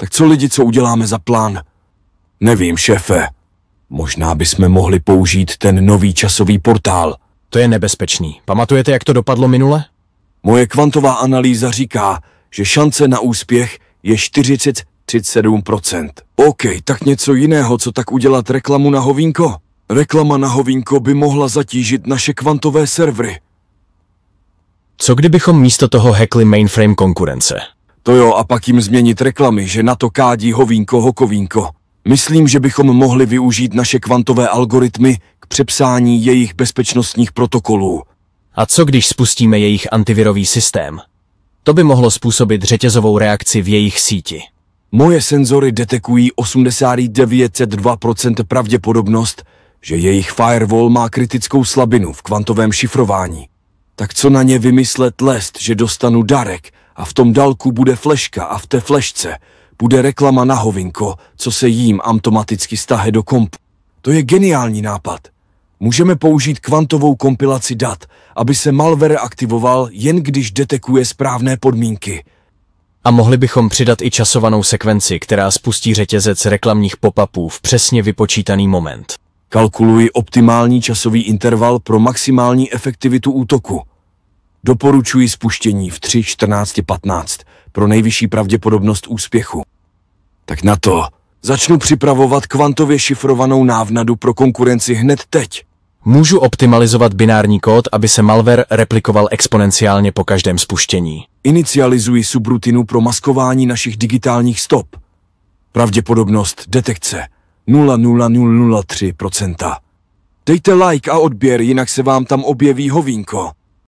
Tak co lidi, co uděláme za plán? Nevím, šéfe. Možná bychom mohli použít ten nový časový portál. To je nebezpečný. Pamatujete, jak to dopadlo minule? Moje kvantová analýza říká, že šance na úspěch je 37%. OK, tak něco jiného, co tak udělat reklamu na hovínko? Reklama na hovínko by mohla zatížit naše kvantové servery. Co kdybychom místo toho hackli mainframe konkurence? To jo, a pak jim změnit reklamy, že na to kádí hovínko, hokovínko. Myslím, že bychom mohli využít naše kvantové algoritmy k přepsání jejich bezpečnostních protokolů. A co když spustíme jejich antivirový systém? To by mohlo způsobit řetězovou reakci v jejich síti. Moje senzory detekují 89,2% pravděpodobnost, že jejich firewall má kritickou slabinu v kvantovém šifrování. Tak co na ně vymyslet lest, že dostanu darek a v tom dalku bude fleška a v té flešce bude reklama na hovínko, co se jím automaticky stáhne do kompu. To je geniální nápad. Můžeme použít kvantovou kompilaci dat, aby se malware aktivoval jen když detekuje správné podmínky. A mohli bychom přidat i časovanou sekvenci, která spustí řetězec reklamních pop-upů v přesně vypočítaný moment. Kalkuluji optimální časový interval pro maximální efektivitu útoku. Doporučuji spuštění v 3:14:15 pro nejvyšší pravděpodobnost úspěchu. Tak na to začnu připravovat kvantově šifrovanou návnadu pro konkurenci hned teď. Můžu optimalizovat binární kód, aby se malware replikoval exponenciálně po každém spuštění. Inicializuji subrutinu pro maskování našich digitálních stop. Pravděpodobnost detekce 0,0003%. Dejte like a odběr, jinak se vám tam objeví hovínko.